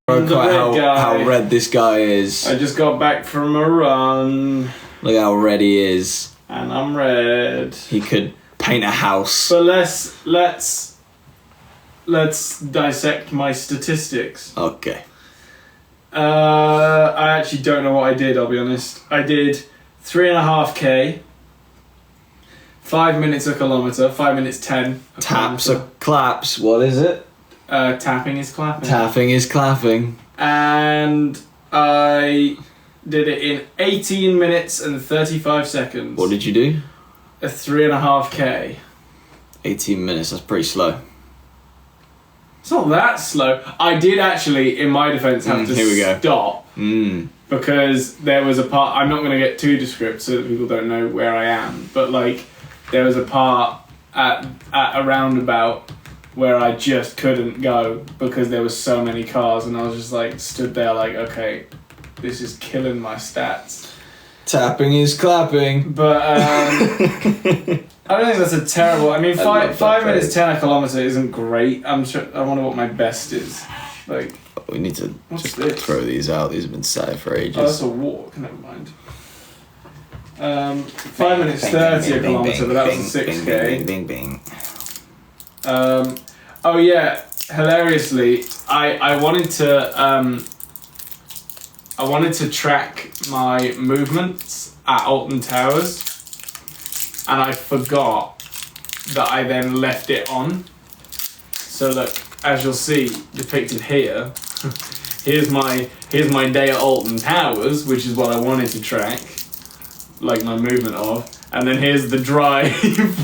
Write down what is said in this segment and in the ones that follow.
Look how red this guy is. I just got back from a run. Look how red he is. And I'm red. He could paint a house. But let's dissect my statistics. Okay. I actually don't know what I did, I'll be honest. I did 3.5k, 5 minutes a kilometre, 5 minutes 10. Taps or claps, what is it? Tapping is clapping. Tapping is clapping. And I did it in 18 minutes and 35 seconds. What did you do? A 3.5k. 18 minutes, that's pretty slow. It's not that slow. I did actually, in my defence, have to stop. Because there was a part, I'm not going to get too descriptive so that people don't know where I am, but like, there was a part at a roundabout where I just couldn't go because there was so many cars, and I was just like, stood there like, okay, this is killing my stats. Tapping is clapping. But, I don't think that's a terrible, I mean, 5 minutes 10 a kilometre isn't great. I wonder what my best is. Like, we need to just throw these out. These have been sat for ages. Oh, that's a walk, never mind. 5 minutes 30 a kilometre, but that was a 6k. Bing, bing. Oh yeah, hilariously, I wanted to track my movements at Alton Towers, and I forgot that I then left it on. So look, as you'll see depicted here, here's my day at Alton Towers, which is what I wanted to track, like my movement of, and then here's the drive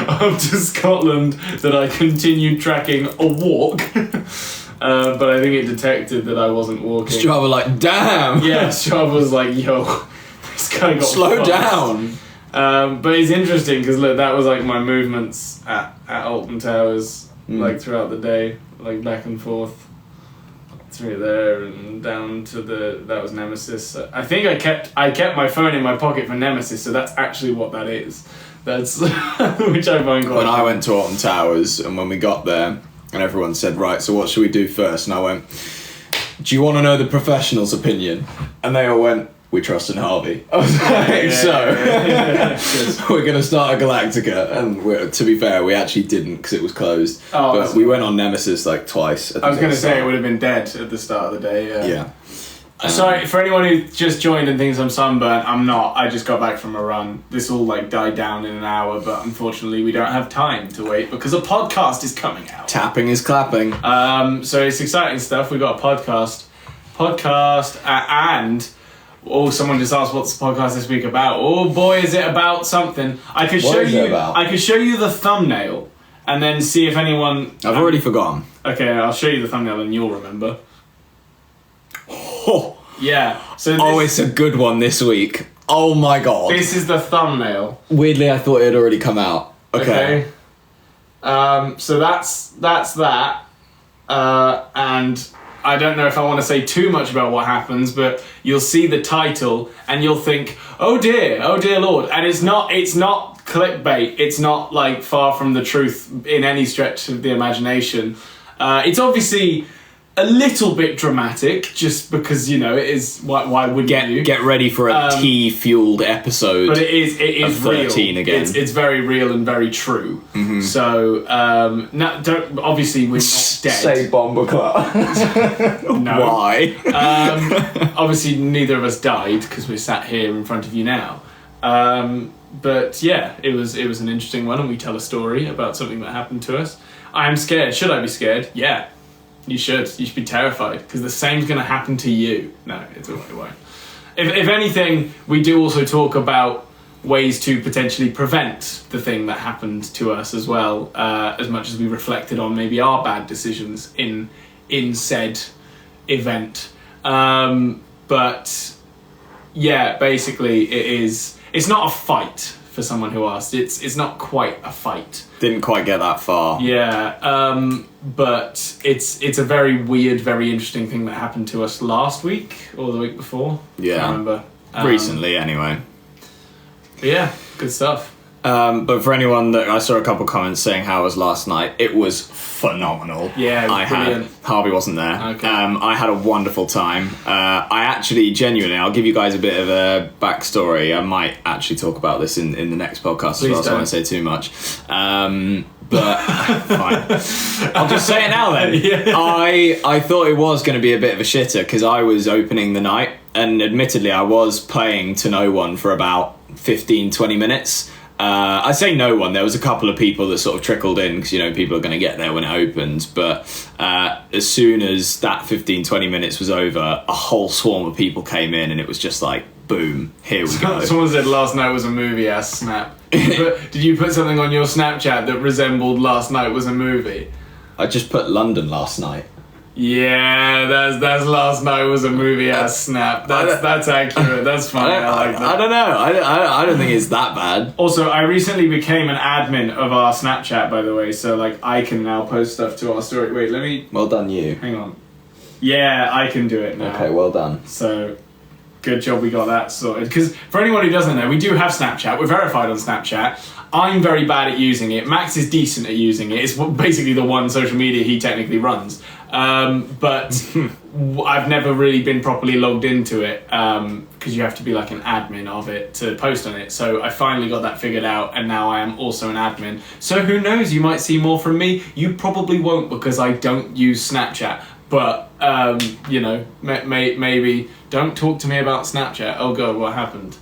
up to Scotland that I continued tracking a walk, but I think it detected that I wasn't walking. Strava like, damn! Yeah, Strava was like, yo, this guy got slow down! But it's interesting because look, that was like my movements at Alton Towers, like throughout the day, like back and forth through there and down to that was Nemesis. I think I kept my phone in my pocket for Nemesis, so that's actually what that is. That's which I find quite. When I went to Alton Towers, and when we got there, and everyone said, right, so what should we do first? And I went, do you want to know the professional's opinion? And they all went, we trust in Harvey. I was like, we're going to start a Galactica. And to be fair, we actually didn't because it was closed. But we went on Nemesis like twice. I was going to say it would have been dead at the start of the day. Yeah. Sorry, for anyone who just joined and thinks I'm sunburnt, I'm not. I just got back from a run. This all like died down in an hour, but unfortunately we don't have time to wait because a podcast is coming out. Tapping is clapping. So it's exciting stuff. We got a podcast, and someone just asked what's the podcast this week about. Oh boy, is it about something? I could show you the thumbnail and then see if anyone. I've already forgotten. Okay, I'll show you the thumbnail and you'll remember. Oh. Yeah. So it's a good one this week. Oh my god. This is the thumbnail. Weirdly, I thought it had already come out. Okay. So that's that. And I don't know if I want to say too much about what happens, but you'll see the title and you'll think, oh dear Lord. And it's not clickbait. It's not like far from the truth in any stretch of the imagination. It's obviously a little bit dramatic, just because, you know, it is. Why would you get ready for a tea-fueled episode? But it is 13 real. again. It's very real and very true. Mm-hmm. So obviously we're not dead. Say Bombaclat. No. Why? Obviously neither of us died because we're sat here in front of you now. But yeah, it was an interesting one, and we tell a story about something that happened to us. I am scared. Should I be scared? Yeah. You should be terrified because the same's going to happen to you. No, it won't. If anything, we do also talk about ways to potentially prevent the thing that happened to us as well, as much as we reflected on maybe our bad decisions in said event. But yeah, basically it's not a fight for someone who asked. It's not quite a fight. Didn't quite get that far. Yeah, but it's a very weird, very interesting thing that happened to us last week or the week before. Yeah, I can't remember. Recently, anyway. But yeah, good stuff. But for anyone that I saw a couple comments saying how it was last night, it was phenomenal. Yeah, it was brilliant. Harvey wasn't there. Okay. I had a wonderful time. I actually genuinely, I'll give you guys a bit of a backstory. I might actually talk about this in the next podcast as well, so I won't say too much. But fine. I'll just say it now then. Yeah. I thought it was going to be a bit of a shitter because I was opening the night, and admittedly I was playing to no one for about 15-20 minutes. I say no one, there was a couple of people that sort of trickled in because, you know, people are going to get there when it opens, but as soon as that 15-20 minutes was over, a whole swarm of people came in and it was just like, boom, here we go. Someone said last night was a movie ass snap. Did you put something on your Snapchat that resembled last night was a movie? I just put London last night. Yeah, that's last night was a movie ass snap. That's accurate. That's funny. I like that. I don't know. I don't think it's that bad. Also, I recently became an admin of our Snapchat, by the way, so like I can now post stuff to our story. Wait, let me. Well done, you. Hang on. Yeah, I can do it now. Okay, well done. So, good job we got that sorted. Because for anyone who doesn't know, we do have Snapchat. We're verified on Snapchat. I'm very bad at using it. Max is decent at using it. It's basically the one social media he technically runs. But I've never really been properly logged into it because you have to be like an admin of it to post on it. So I finally got that figured out, and now I am also an admin. So who knows, you might see more from me. You probably won't because I don't use Snapchat. But, you know, maybe don't talk to me about Snapchat. Oh God, what happened?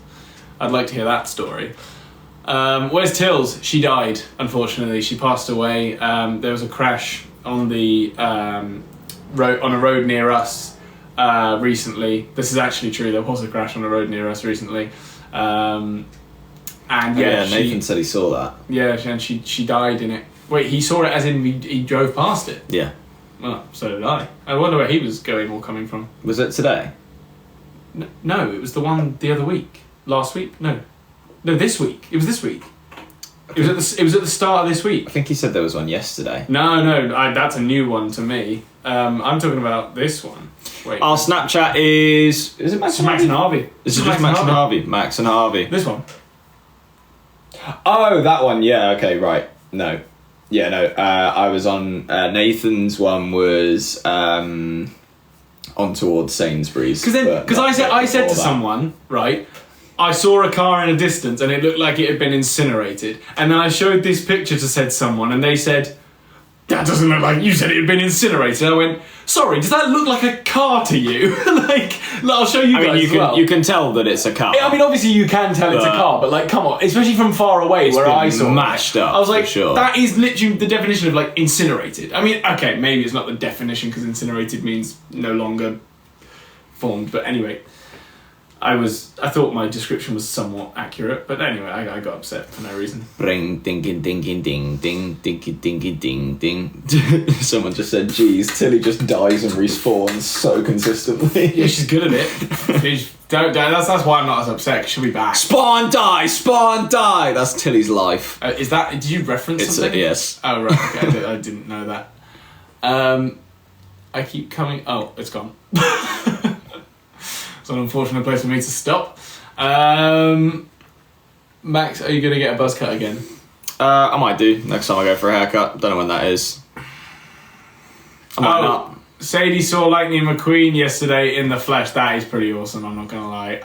I'd like to hear that story. Where's Tills? She died, unfortunately. She passed away. There was a crash on the road, on a road near us recently. This is actually true. There was a crash on a road near us recently. And Nathan said he saw that. Yeah, and she died in it. Wait, he saw it as in he drove past it? Yeah. Well, so did I. I wonder where he was going or coming from. Was it today? No, it was the one the other week. Last week? No, this week. It was this week. It was at the start of this week. I think he said there was one yesterday. No, that's a new one to me. I'm talking about this one. Wait. Our Snapchat is it Max and Harvey? Is it just Max and Harvey? Max and Harvey. This one. Oh, that one. Yeah. Okay. Right. No. Yeah. No. I was on Nathan's one was on towards Sainsbury's. Because I said to someone, right, I saw a car in a distance and it looked like it had been incinerated. And then I showed this picture to said someone and they said, that doesn't look like you said it had been incinerated. And I went, sorry, does that look like a car to you? like, I'll show you guys as well. You can tell that it's a car. I mean, obviously you can tell it's a car, but like, come on, especially from far away where I saw mashed up. I was like, for sure. That is literally the definition of like incinerated. I mean, okay, maybe it's not the definition because incinerated means no longer formed, but anyway. I thought my description was somewhat accurate, but anyway, I got upset for no reason. Ring, ding, ding, ding, ding, ding, ding, ding. Someone just said, geez, Tilly just dies and respawns so consistently. Yeah, she's good at it. That's why I'm not as upset, because she'll be back. Spawn, die! That's Tilly's life. Did you reference something? Yes. Oh, right, okay, I didn't know that. I keep coming... Oh, it's gone. It's an unfortunate place for me to stop. Max, are you going to get a buzz cut again? I might do next time I go for a haircut. Don't know when that is. I might not. Sadie saw Lightning McQueen yesterday in the flesh. That is pretty awesome, I'm not going to lie.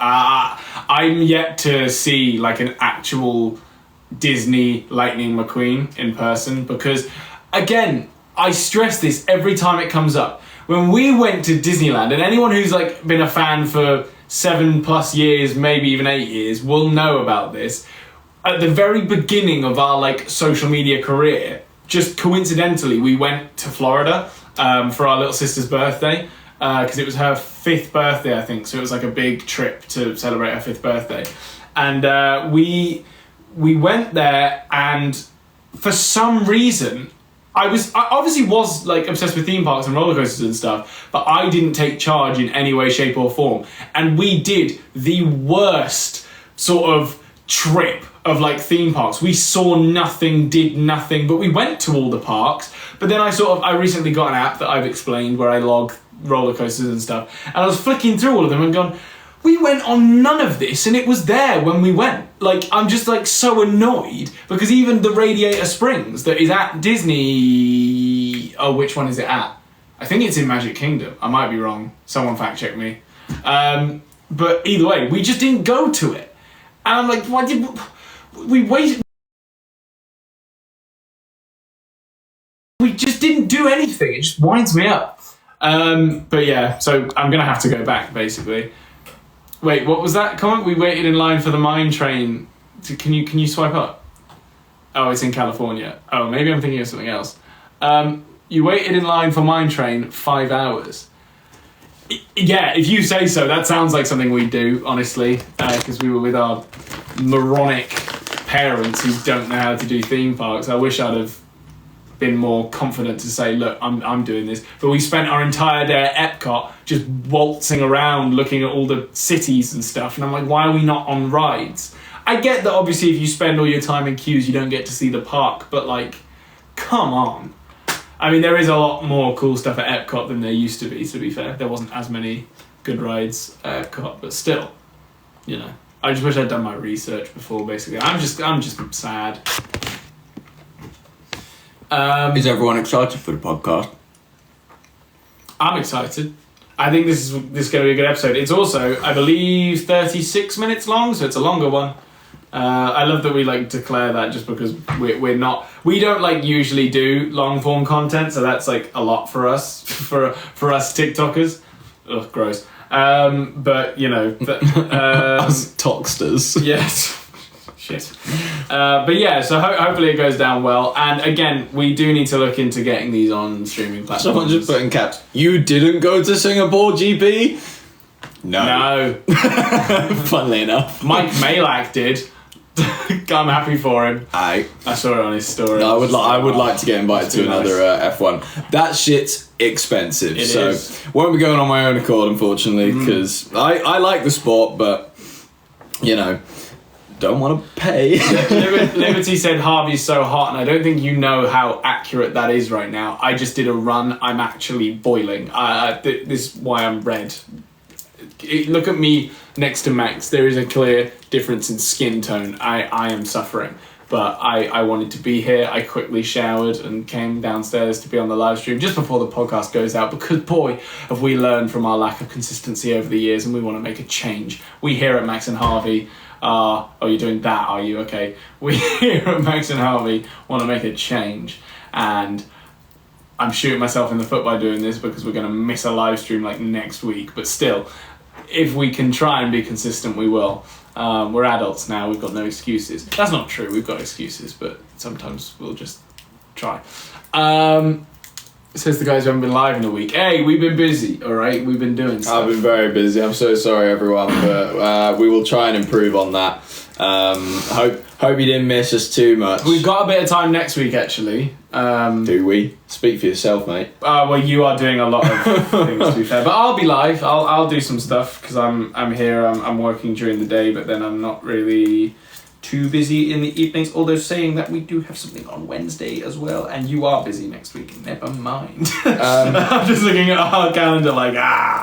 I'm yet to see like an actual Disney Lightning McQueen in person because, again, I stress this every time it comes up. When we went to Disneyland, and anyone who's like been a fan for 7+ years, maybe even 8 years, will know about this. At the very beginning of our like social media career, just coincidentally, we went to Florida for our little sister's birthday because it was her 5th birthday, I think. So it was like a big trip to celebrate her 5th birthday, and we went there, and for some reason. I obviously was like obsessed with theme parks and roller coasters and stuff, but I didn't take charge in any way, shape or form. And we did the worst sort of trip of like theme parks. We saw nothing, did nothing, but we went to all the parks. But then I recently got an app that I've explained where I log roller coasters and stuff. And I was flicking through all of them and gone, We went on none of this, and it was there when we went. Like, I'm just like so annoyed because even the Radiator Springs that is at Disney. Oh, which one is it at? I think it's in Magic Kingdom. I might be wrong. Someone fact check me. But either way, we just didn't go to it, and I'm like, why did we wait? We just didn't do anything. It just winds me up. But yeah, so I'm gonna have to go back basically. Wait, what was that comment? We waited in line for the mine train. Can you swipe up? Oh, it's in California. Oh, maybe I'm thinking of something else. You waited in line for mine train 5 hours. Yeah, if you say so, that sounds like something we do, honestly, because we were with our moronic parents who don't know how to do theme parks. I wish I'd have been more confident to say, look, I'm doing this. But we spent our entire day at Epcot just waltzing around looking at all the cities and stuff, and I'm like, why are we not on rides? I get that obviously if you spend all your time in queues you don't get to see the park, but like, come on. I mean, there is a lot more cool stuff at Epcot than there used to be fair. There wasn't as many good rides at Epcot, but still, you know, I just wish I'd done my research before, basically. I'm just sad. Is everyone excited for the podcast? I'm excited. I think this is going to be a good episode. It's also, I believe, 36 minutes long, so it's a longer one. I love that we like declare that just because we don't like usually do long form content, so that's like a lot for us for us TikTokers. Ugh, gross. But you know, us talksters. Yes. Shit. But yeah, so hopefully it goes down well. And again, we do need to look into getting these on streaming platforms. Someone just put in caps, you didn't go to Singapore, GP? No. Funnily enough. Mike Malak did. I'm happy for him. I saw it on his story. No, I would like to get invited to another F1. That shit's expensive, won't be going on my own accord, unfortunately, because I like the sport, but, you know, don't want to pay. Liberty said Harvey's so hot, and I don't think you know how accurate that is right now. I just did a run. I'm actually boiling. This is why I'm red. Look at me next to Max. There is a clear difference in skin tone. I am suffering, but I wanted to be here. I quickly showered and came downstairs to be on the live stream just before the podcast goes out, because boy, have we learned from our lack of consistency over the years, and we want to make a change. We here at Max and Harvey oh, you're doing that, are you? Okay. We here at Max and Harvey want to make a change, and I'm shooting myself in the foot by doing this because we're going to miss a live stream like next week, but still, if we can try and be consistent, we will. We're adults now, we've got no excuses. That's not true, we've got excuses, but sometimes we'll just try. Says the guys who haven't been live in a week. Hey, we've been busy, alright? We've been doing stuff. I've been very busy, I'm so sorry everyone, but we will try and improve on that. Hope you didn't miss us too much. We've got a bit of time next week, actually. Do we? Speak for yourself, mate. Well, you are doing a lot of things, to be fair. But I'll be live. I'll do some stuff because I'm here. I'm working during the day, but then I'm not really too busy in the evenings. Although saying that, we do have something on Wednesday as well, and you are busy next week. Never mind. I'm just looking at our calendar like,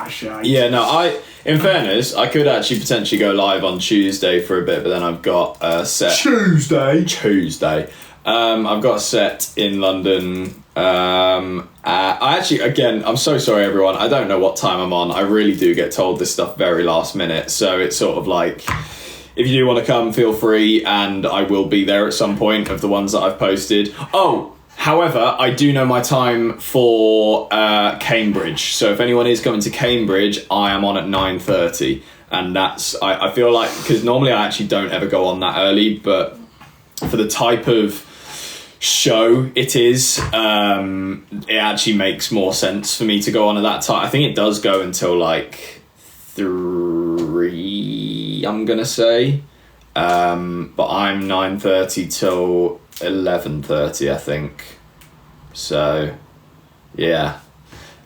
shite. Yeah, no, in fairness, I could actually potentially go live on Tuesday for a bit, but then I've got a set... Tuesday. I've got a set in London. I actually, again, I'm so sorry everyone, I don't know what time I'm on. I really do get told this stuff very last minute, so it's sort of like, if you do want to come, feel free, and I will be there at some point of the ones that I've posted. Oh, however, I do know my time for Cambridge, so if anyone is coming to Cambridge, I am on at 9:30, and that's, I feel like, because normally I actually don't ever go on that early, but for the type of show it is, it actually makes more sense for me to go on at that time. I think it does go until like 3, I'm gonna say, but I'm 9:30 till 11:30, I think. So yeah,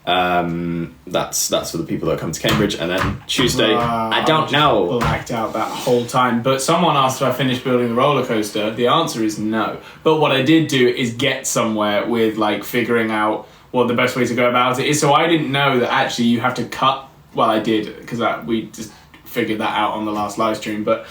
that's for the people that come to Cambridge. And then Tuesday, I don't know. Blacked out that whole time. But someone asked if I finished building the roller coaster. The answer is no. But what I did do is get somewhere with like figuring out what the best way to go about it is. So I didn't know that actually you have to cut. Well, I did, because we just figured that out on the last live stream, but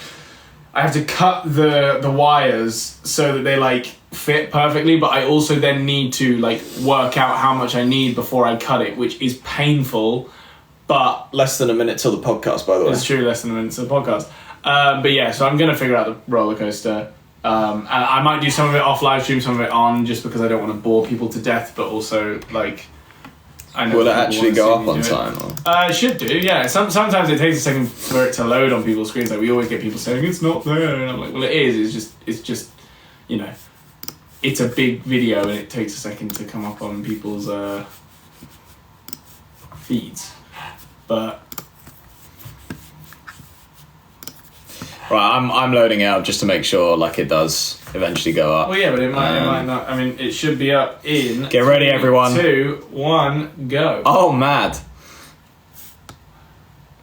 I have to cut the wires so that they like fit perfectly, but I also then need to like work out how much I need before I cut it, which is painful. But less than a minute till the podcast, by the way. It's true, less than a minute till the podcast. But yeah, so I'm gonna figure out the roller coaster. And I might do some of it off live stream, some of it on, just because I don't want to bore people to death, but also like I know. Will it actually go up on time? It should do, yeah. Sometimes it takes a second for it to load on people's screens. Like we always get people saying it's not there, and I'm like, well, it is. It's just, you know, it's a big video and it takes a second to come up on people's feeds, but. Right, I'm loading it up just to make sure like it does eventually go up. Well, yeah, but it might not. I mean, it should be up in. Get ready, everyone. 2, 1, go. Oh, mad.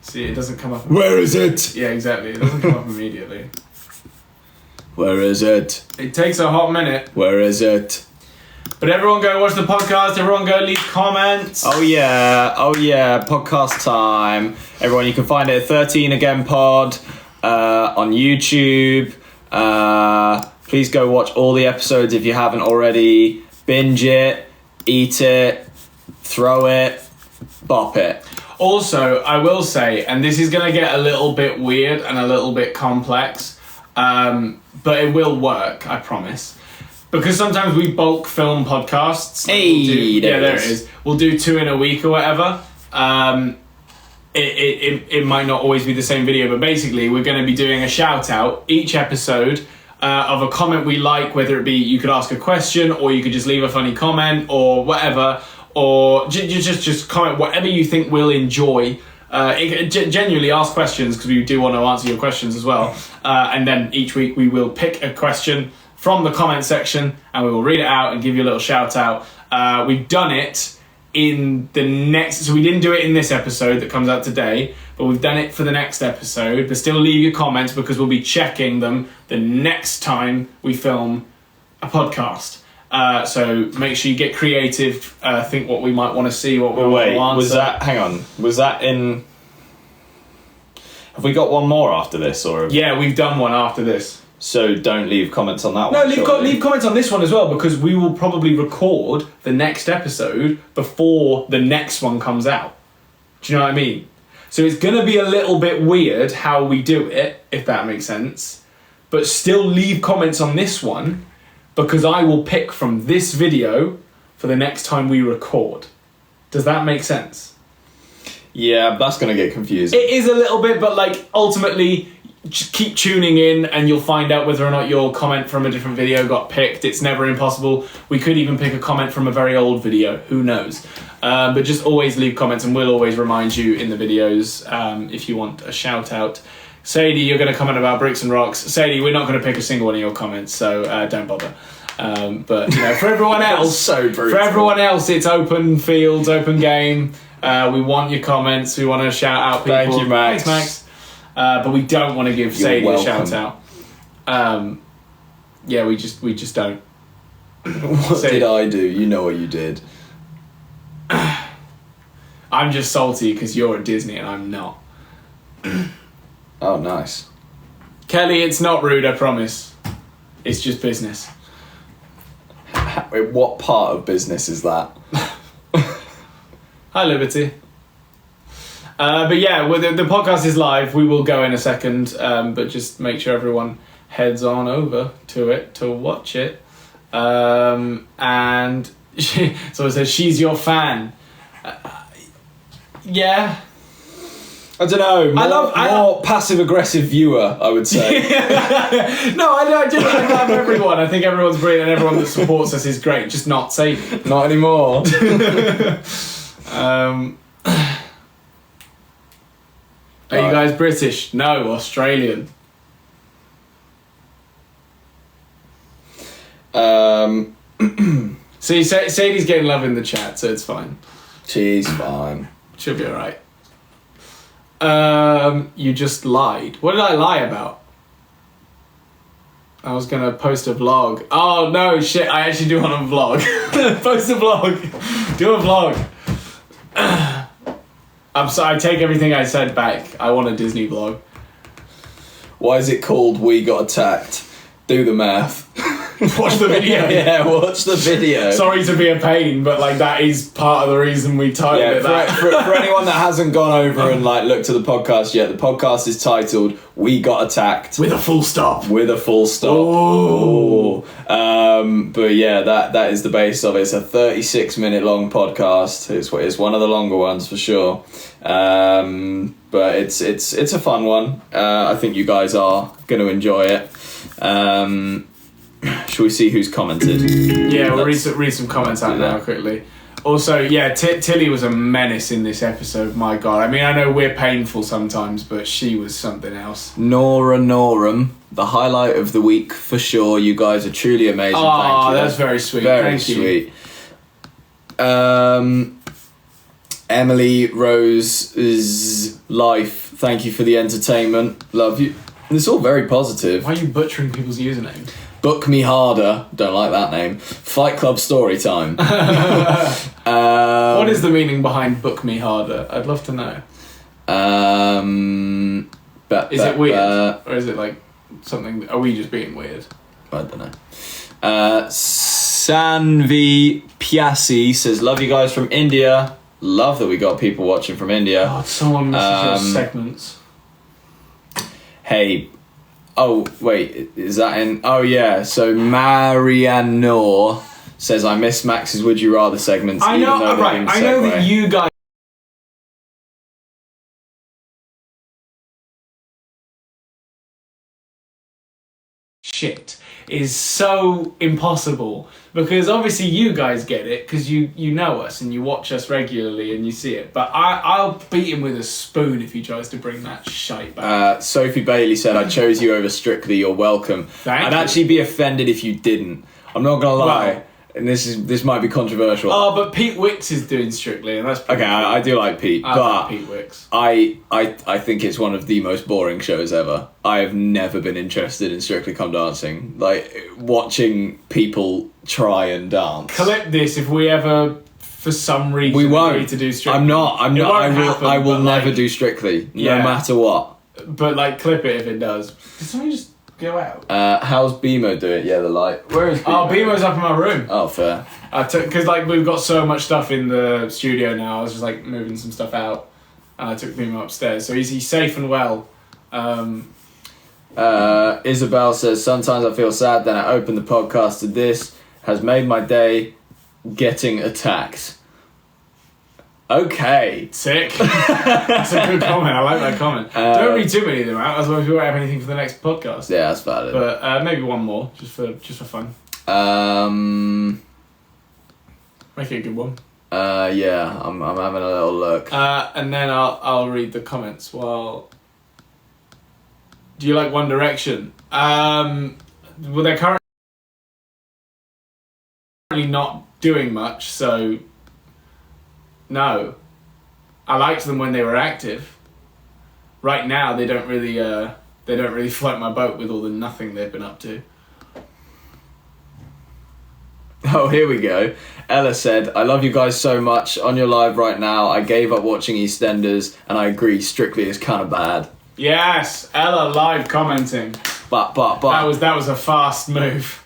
See, it doesn't come up. Where is it? Yeah, exactly. It doesn't come up immediately. Where is it? It takes a hot minute. Where is it? But everyone go watch the podcast. Everyone go leave comments. Oh yeah, podcast time. Everyone, you can find it at 13 Again Pod. On YouTube. Please go watch all the episodes if you haven't already. Binge it, eat it, throw it, bop it. Also, I will say, and this is going to get a little bit weird and a little bit complex, but it will work, I promise. Because sometimes we bulk film podcasts. Hey, there it is. We'll do 2 in a week or whatever. It might not always be the same video, but basically we're going to be doing a shout out each episode of a comment we like, whether it be you could ask a question or you could just leave a funny comment or whatever, or just comment whatever you think we'll enjoy. Genuinely ask questions because we do want to answer your questions as well. And then each week we will pick a question from the comment section and we will read it out and give you a little shout out. We've done it in the next, so we didn't do it in this episode that comes out today, but we've done it for the next episode. But still leave your comments because we'll be checking them the next time we film a podcast. So make sure you get creative, think what we might want to see, what we want to answer. Was that in, have we got one more after this? Or yeah, we've done one after this. So don't leave comments on that one. No, leave comments on this one as well, because we will probably record the next episode before the next one comes out. Do you know what I mean? So it's going to be a little bit weird how we do it, if that makes sense. But still leave comments on this one, because I will pick from this video for the next time we record. Does that make sense? Yeah, that's going to get confusing. It is a little bit, but like ultimately, just keep tuning in and you'll find out whether or not your comment from a different video got picked. It's never impossible. We could even pick a comment from a very old video. Who knows? But just always leave comments and we'll always remind you in the videos if you want a shout out. Sadie, you're going to comment about bricks and rocks. Sadie, we're not going to pick a single one of your comments, so don't bother. But you know, for everyone else, for everyone else, it's open fields, open game. We want your comments. We want to shout out people. Thank you, Max. Thanks, Max. But we don't want to give Sadie a shout out. Yeah, we just don't. What did I do? You know what you did. I'm just salty because you're at Disney and I'm not. Oh, nice. Kelly, it's not rude, I promise. It's just business. Wait, what part of business is that? Hi, Liberty. But yeah, well, the podcast is live. We will go in a second, but just make sure everyone heads on over to it to watch it. And so it says, she's your fan. Yeah. I don't know. More passive-aggressive viewer, I would say. No, I genuinely love everyone. I think everyone's brilliant and everyone that supports us is great. Just not Sadie. Not anymore. Are you guys British? No, Australian. See, Sadie's getting love in the chat, so it's fine. She's fine. She'll be alright. You just lied. What did I lie about? I was gonna post a vlog. Oh no, shit, I actually do want a vlog. Post a vlog. Do a vlog. I take everything I said back. I want a Disney vlog. Why is it called We Got Attacked? Do the math. Watch the video. Yeah, watch the video. Sorry to be a pain, but like that is part of the reason we titled it that. For anyone that hasn't gone over and like looked at the podcast yet, the podcast is titled "We Got Attacked" with a full stop. With a full stop. Ooh. But yeah, that is the base of it. It's a 36-minute long podcast. It's one of the longer ones for sure. But it's a fun one. I think you guys are going to enjoy it. Shall we see who's commented? Yeah, we'll read some comments out now quickly. Also, yeah, Tilly was a menace in this episode. My God, I mean, I know we're painful sometimes, but she was something else. Nora Norum, the highlight of the week for sure. You guys are truly amazing. Oh, thank you. that's very sweet. Very Thank sweet. Emily Rose's life. Thank you for the entertainment. Love you. It's all very positive. Why are you butchering people's usernames? Book Me Harder. Don't like that name. Fight Club Story Time. What is the meaning behind Book Me Harder? I'd love to know. Is it weird? Or is it like something... Are we just being weird? I don't know. Sanvi Piasi says, love you guys from India. Love that we got people watching from India. God, someone misses your segments. Hey, oh wait, is that in? Oh yeah, so Marianne Noor says I miss Max's Would You Rather segments. I know, right? I know that you guys. Shit is so impossible because obviously you guys get it because you know us and you watch us regularly and you see it, but I'll beat him with a spoon if he tries to bring that shite back. Sophie Bailey said I chose you over Strictly, you're welcome. I'd actually be offended if you didn't. I'm not gonna lie. Well, and this might be controversial. Oh, but Pete Wicks is doing Strictly, and that's pretty okay. I do like Pete, but like Pete Wicks. I think it's one of the most boring shows ever. I have never been interested in Strictly Come Dancing. Like watching people try and dance. Clip this if we ever, for some reason, we won't agree to do Strictly. I'm not. I will never do Strictly, no matter what. But like, clip it if it does. Did somebody just go out? How's BMO doing? Yeah, the light. Where is BMO? Oh, BMO's up in my room. Oh, fair. Because like we've got so much stuff in the studio now, I was just like moving some stuff out, and I took BMO upstairs. So he's safe and well. Isabel says sometimes I feel sad. Then I open the podcast to this has made my day. Getting attacked. Okay. Sick. That's a good comment. I like that comment. Don't read too many of them out, otherwise we won't have anything for the next podcast. Yeah, that's valid. But maybe one more, just for fun. Make it a good one. Yeah, I'm having a little look. And then I'll read the comments. Well, do you like One Direction? Well, they're currently not doing much, so. No, I liked them when they were active. Right now, they don't really float my boat with all the nothing they've been up to. Oh, here we go. Ella said, I love you guys so much. On your live right now, I gave up watching EastEnders, and I agree, Strictly is kind of bad. Yes, Ella live commenting. But that was a fast move.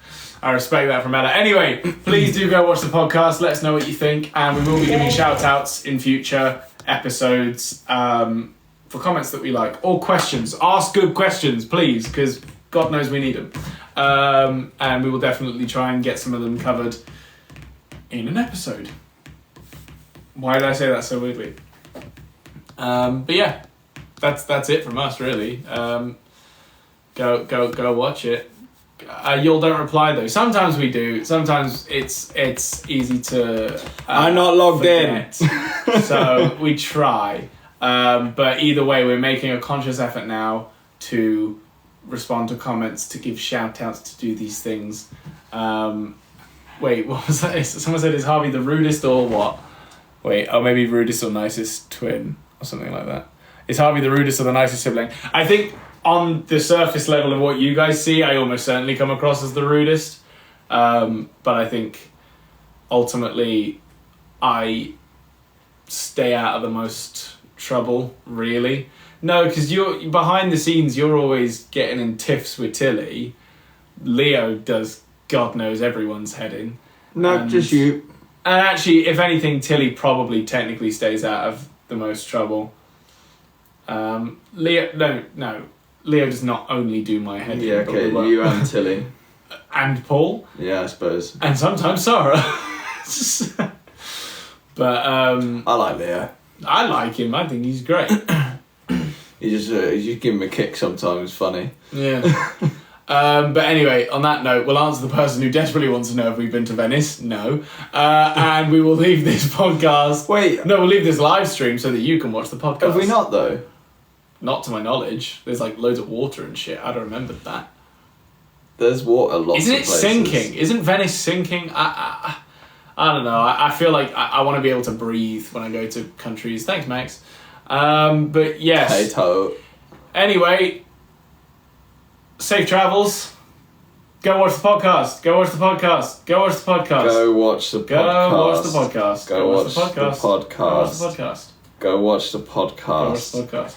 I respect that from Ella. Anyway, please do go watch the podcast. Let us know what you think. And we will be giving shout-outs in future episodes for comments that we like. Or questions. Ask good questions, please, because God knows we need them. And we will definitely try and get some of them covered in an episode. Why did I say that so weirdly? But yeah, that's it from us, really. Go watch it. Y'all don't reply though. Sometimes we do. Sometimes it's easy to. I'm not logged forget. In, so we try. But either way, we're making a conscious effort now to respond to comments, to give shout outs, to do these things. Wait, what was that? Someone said, is Harvey the rudest or what? Wait, oh, maybe rudest or nicest twin or something like that. Is Harvey the rudest or the nicest sibling? I think on the surface level of what you guys see, I almost certainly come across as the rudest. But I think ultimately I stay out of the most trouble, really. No, because you're behind the scenes. You're always getting in tiffs with Tilly. Leo does God knows everyone's head in. No, just you. And actually, if anything, Tilly probably technically stays out of the most trouble. Leo, no. Leo does not only do my head. Yeah, okay, you and Tilly. And Paul. Yeah, I suppose. And sometimes Sarah. But I like Leo. I like him. I think he's great. You just give him a kick sometimes. It's funny. Yeah. But anyway, on that note, we'll answer the person who desperately wants to know if we've been to Venice. No. And we will leave this podcast. Wait. No, we'll leave this live stream so that you can watch the podcast. Have we not, though? Not to my knowledge. There's like loads of water and shit. I'd have remembered that. There's water lots Isn't of it places. sinking? Isn't Venice sinking? I don't know. I feel like I want to be able to breathe when I go to countries. Thanks, Max. But yes. Potato. Anyway, safe travels. Go watch the podcast. Go watch the podcast. Go watch the podcast. Go watch the podcast. Go watch the podcast. Go watch the podcast. Go watch the podcast. Go watch the Go watch podcast. the podcast.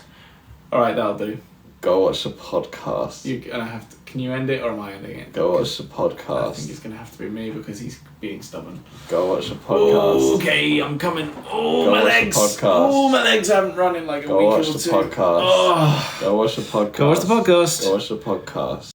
All right, that'll do. Go watch the podcast. You're gonna have to. Can you end it, or am I ending it? Go watch the I think podcast. it's gonna have to be me because he's being stubborn. Go watch the podcast. Okay, I'm coming. Oh, Go my watch the legs. podcast. Oh, my legs haven't run in like a Go week watch or the two. podcast. Oh. Go watch the podcast. Go watch the podcast. Go watch the podcast.